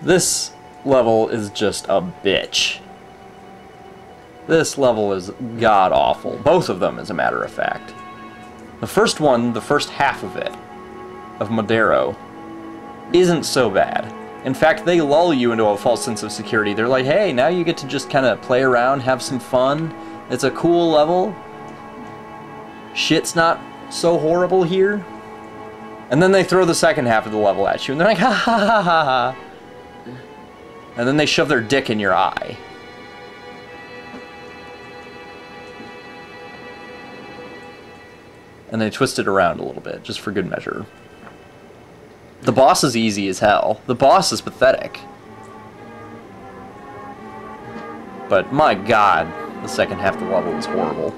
This level is just a bitch. This level is god-awful. Both of them, as a matter of fact. The first one, the first half of it, of Modero, isn't so bad. In fact, they lull you into a false sense of security. They're like, hey, now you get to just kind of play around, have some fun. It's a cool level. Shit's not so horrible here. And then they throw the second half of the level at you, and they're like, ha ha ha ha ha. And then they shove their dick in your eye. And they twist it around a little bit, just for good measure. The boss is easy as hell. The boss is pathetic. But my god, the second half of the level is horrible.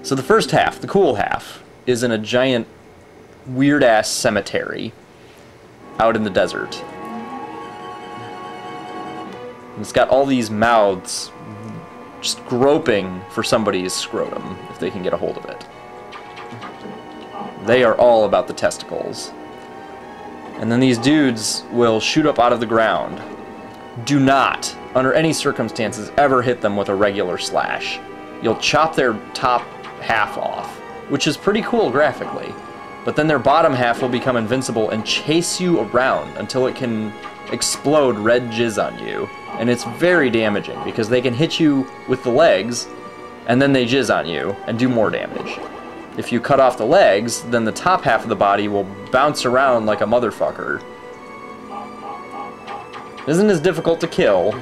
So the first half, the cool half, is in a giant, weird-ass cemetery out in the desert. And it's got all these mouths just groping for somebody's scrotum, if they can get a hold of it. They are all about the testicles. And then these dudes will shoot up out of the ground. Do not, under any circumstances, ever hit them with a regular slash. You'll chop their top half off, which is pretty cool graphically. But then their bottom half will become invincible and chase you around until it can explode red jizz on you. And it's very damaging, because they can hit you with the legs, and then they jizz on you and do more damage. If you cut off the legs, then the top half of the body will bounce around like a motherfucker. It isn't as difficult to kill.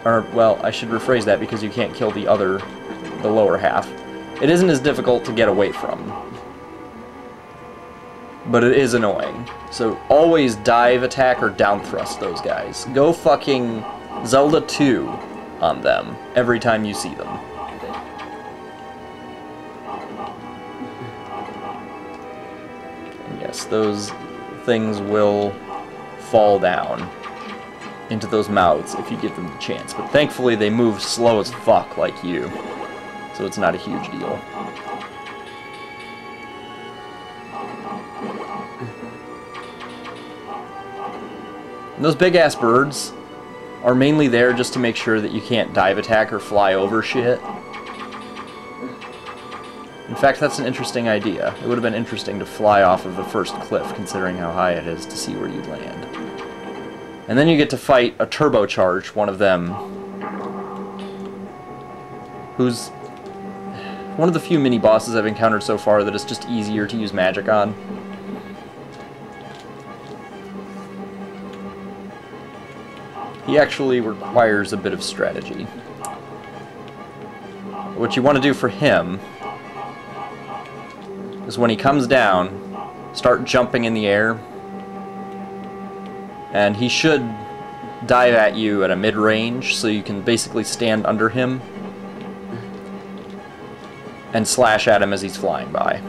Or, well, I should rephrase that because you can't kill the lower half. It isn't as difficult to get away from. But it is annoying. So always dive attack or down thrust those guys. Go fucking Zelda 2 on them every time you see them. And yes, those things will fall down into those mouths if you give them the chance. But thankfully they move slow as fuck like you. So it's not a huge deal. And those big-ass birds are mainly there just to make sure that you can't dive attack or fly over shit. In fact, that's an interesting idea. It would have been interesting to fly off of the first cliff, considering how high it is, to see where you'd land. And then you get to fight a turbocharged one of them, who's one of the few mini-bosses I've encountered so far that is just easier to use magic on. He actually requires a bit of strategy. What you want to do for him is when he comes down, start jumping in the air, and he should dive at you at a mid-range, so you can basically stand under him and slash at him as he's flying by.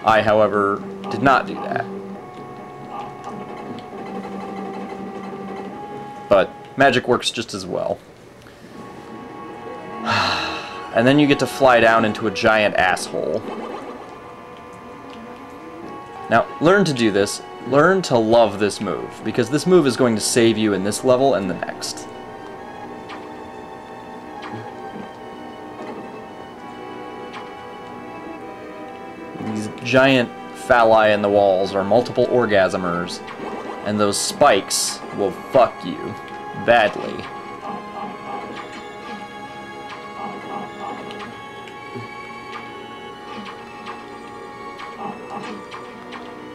I, however, did not do that. But magic works just as well. And then you get to fly down into a giant asshole. Now, learn to do this. Learn to love this move, because this move is going to save you in this level and the next. These giant phalli in the walls are multiple orgasmers, and those spikes will fuck you badly.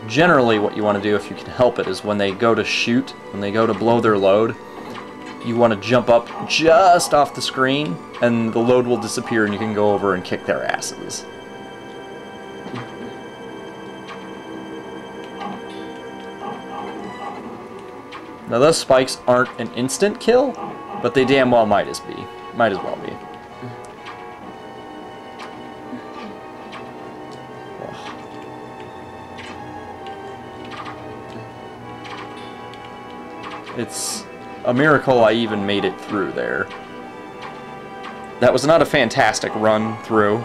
Generally, what you want to do, if you can help it, is when they go to shoot, when they go to blow their load, you want to jump up just off the screen, and the load will disappear, and you can go over and kick their asses. Now those spikes aren't an instant kill, but they damn well might as well be. It's a miracle I even made it through there. That was not a fantastic run through.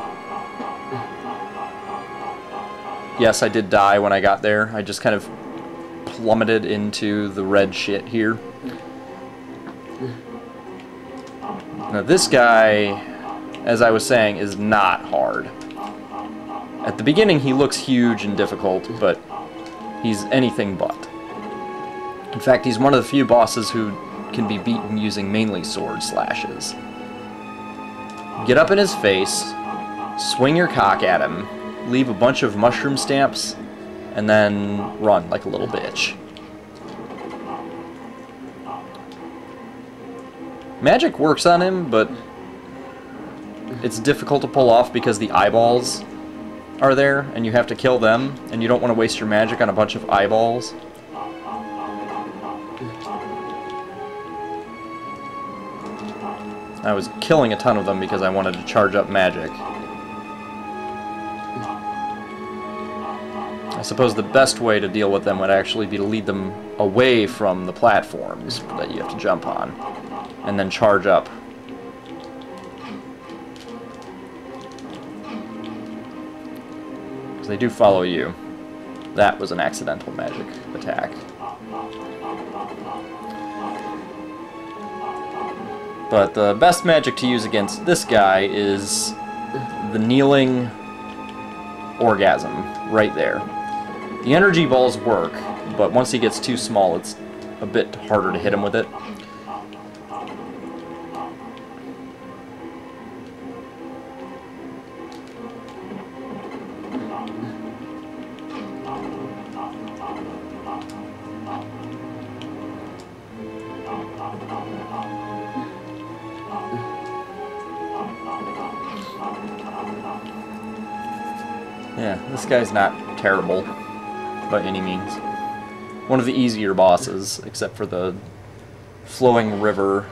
yes, I did die when I got there. I just kind of plummeted into the red shit here. Now this guy, as I was saying, is not hard. At the beginning he looks huge and difficult, but he's anything but. In fact, he's one of the few bosses who can be beaten using mainly sword slashes. Get up in his face, swing your cock at him, leave a bunch of mushroom stamps, and then run like a little bitch. Magic works on him, but it's difficult to pull off because the eyeballs are there, and you have to kill them, and you don't want to waste your magic on a bunch of eyeballs. I was killing a ton of them because I wanted to charge up magic. I suppose the best way to deal with them would actually be to lead them away from the platforms that you have to jump on, and then charge up. Because they do follow you. That was an accidental magic attack. But the best magic to use against this guy is the kneeling orgasm right there. The energy balls work, but once he gets too small, it's a bit harder to hit him with it. Yeah, this guy's not terrible by any means. One of the easier bosses, except for the flowing river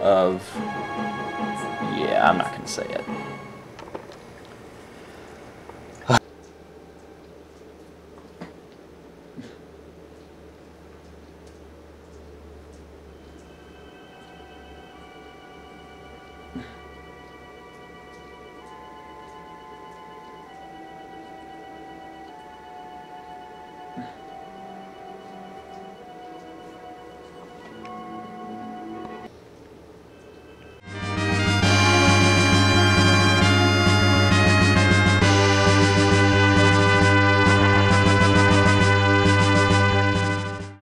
of... Yeah, I'm not going to say it.